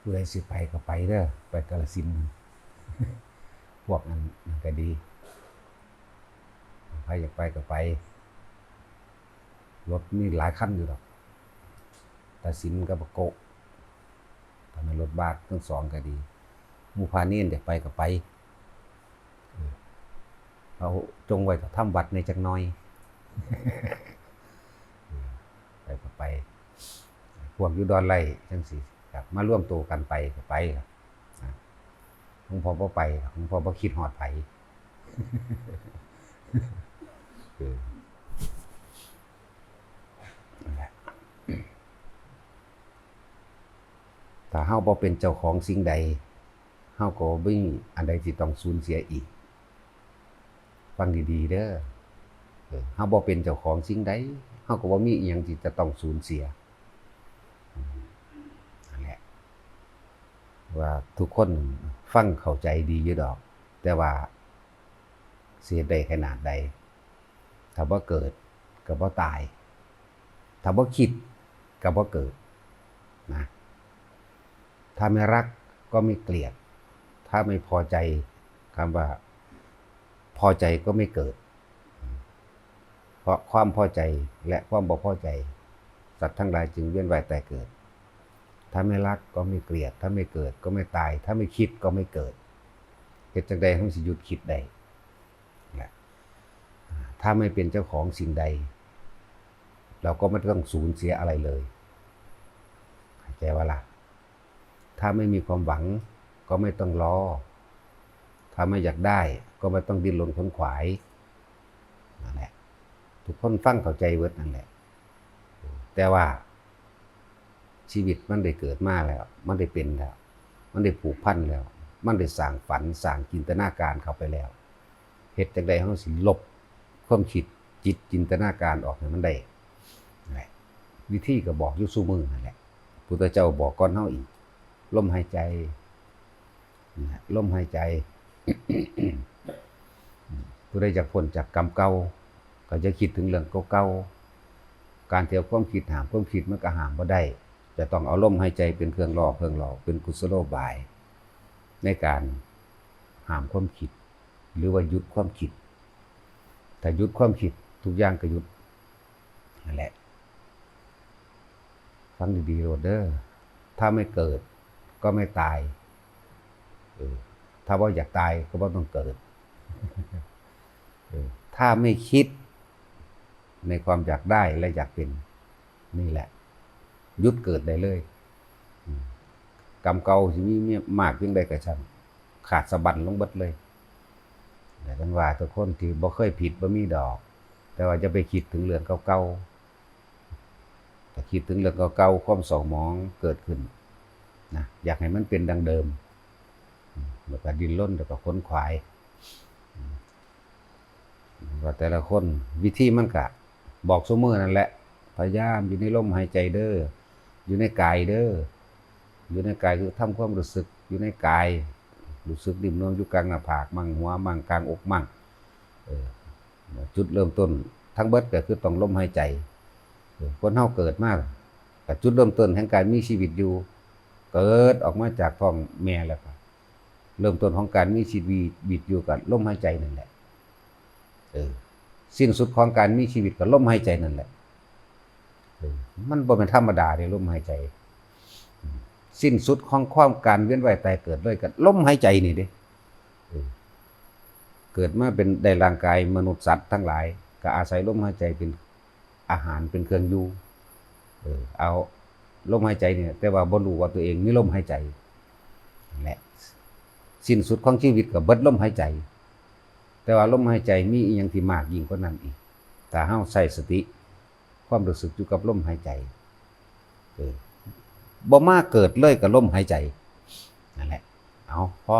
ผู้ใดสิไปก็ไปเด้อไปกาฬสินธุ์พวกนั้นก็ดีใครอยากไปก็ไปรถมีหลายคันอยู่หรอกแต่สินกับโกะทำให้รถบัสทั้งสองก็ดีหมู่พาเนียนอยากไปก็ไปเราจงไว้ทำวัดในจักหน่อยไปก็ไปพวกอยู่ดอนไร่จังสิครับมาร่วมตัวกันไปก็ไปครับหลวงพ่อบ่ไปหลวงพ่อบ่คิดฮอดไผถ้าเฮาบ่เป็นเจ้าของสิ่งใดเฮาก็บ่มีอันใดที่ต้องสูญเสียอีกฟังดีๆเด้อเฮาบ่เป็นเจ้าของสิ่งใดเฮาก็บ่มีอีหยังที่จะต้องสูญเสียนั่นแหละว่าทุกคนฟังเข้าใจดีอยู่ดอกแต่ว่าเสียได้ขนาดใดถ้าบ่เกิดก็บ่ตายถ้าบ่คิดก็บ่เกิดนะถ้าไม่รักก็ไม่เกลียดถ้าไม่พอใจคำว่าพอใจก็ไม่เกิดเพราะความพอใจและความบ่พอใจสัตว์ทั้งหลายจึงเวียนว่ายตายเกิดถ้าไม่รักก็ไม่เกลียดถ้าไม่เกิดก็ไม่ตายถ้าไม่คิดก็ไม่เกิดเหตุจังใดทั้งสิหยุดคิดได้ถ้าไม่เป็นเจ้าของสิ่งใดเราก็ไม่ต้องสูญเสียอะไรเลยเข้าใจว่าล่ะถ้าไม่มีความหวังก็ไม่ต้องรอถ้าไม่อยากได้ก็ไม่ต้องดิ้นรนขวนขวายนั่นแหละทุกคนฟังเข้าใจเวิร์ดนั่นแหละแต่ว่าชีวิตมันได้เกิดมาแล้วมันได้เป็นแล้วมันได้ผูกพันแล้วมันได้สร้างฝันสร้างจินตนาการเข้าไปแล้วเหตุจังใดเฮาสิลบความคิดจิตจินตนาการออกให้มันได้นั่นแหละวิธีก็บอกอยู่ซุมื้อนั่นแหละพุทธเจ้าบอกก่อนเฮาอีกลมหายใจลมหายใจผู้ใดอยากพ้นจากกรรมเก่าก็จะคิดถึงเรื่องเก่าๆการเที่ยวความคิดหามความคิดมันก็หามบ่ได้จะต้องเอาลมหายใจเป็นเครื่องล่อเป็นกุศโลบายในการหามความคิดหรือว่าหยุดความคิดถ้าหยุดความคิดทุกอย่างก็หยุดนั่นแหละฟังดีๆโรดเดอร์ถ้าไม่เกิดก็ไม่ตายถ้าว่าอยากตายก็บ่ต้องเกิดถ้าไม่คิดในความอยากได้และอยากเป็นนี่แหละหยุดเกิดได้เลยกรรมเก่าสิมีมากเพียงใดก็ช่างขาดสะบั้นลงเบิดเลยแต่กันว่าทุกคนที่บ่เคยผิดบ่มีดอกแต่ว่าจะไปคิดถึงเรื่องเก่าๆถ้าคิดถึงเรื่องเก่าๆความเศร้าหมองเกิดขึ้นนะอยากให้มันเป็นดังเดิมแล้วก็ดิ้นรนแล้วก็ขวนขวายว่าแต่ละคนวิธีมันก็บอกซุมื้อนั่นแหละพยายามอยู่ในลมหายใจเด้ออยู่ในกายเด้ออยู่ในกายคือทำความรู้สึกอยู่ในกายรู้สึกดิ่มนวลอยู่กลางหน้าผากมั่งหัวมั่งกลางอกมั่งจุดเริ่มต้นทั้งเบิดก็คือต้องลมหายใจคนเฮาเกิดมาก็จุดเริ่มต้นแห่งการมีชีวิตอยู่เกิดออกมาจากท้องแม่แล้วก็เริ่มต้นของการมีชีวิตอยู่กับลมหายใจนั่นแหละสิ้นสุดของการมีชีวิตกับลมหายใจนั่นแหละมันบ่เป็นธรรมดาเลยลมหายใจสิ้นสุดของความการเวียนว่ายตายเกิดเลยกับลมหายใจนี่เด้เกิดมาเป็นได้ร่างกายมนุษย์สัตว์ทั้งหลายก็อาศัยลมหายใจเป็นอาหารเป็นเครื่องอยู่เอาลมหายใจเนี่ยแต่ว่าบ่รู้ว่าตัวเองมีลมหายใจนั่นแหละสิ้นสุดของชีวิตก็เบิดลมหายใจแต่ว่าลมหายใจมีอีกอย่างที่มากยิ่งกว่านั้นอีกถ้าเฮาใส่สติความรู้สึกอยู่กับลมหายใจบ่มาเกิดเลยกับลมหายใจนั่นแหละเอาพอ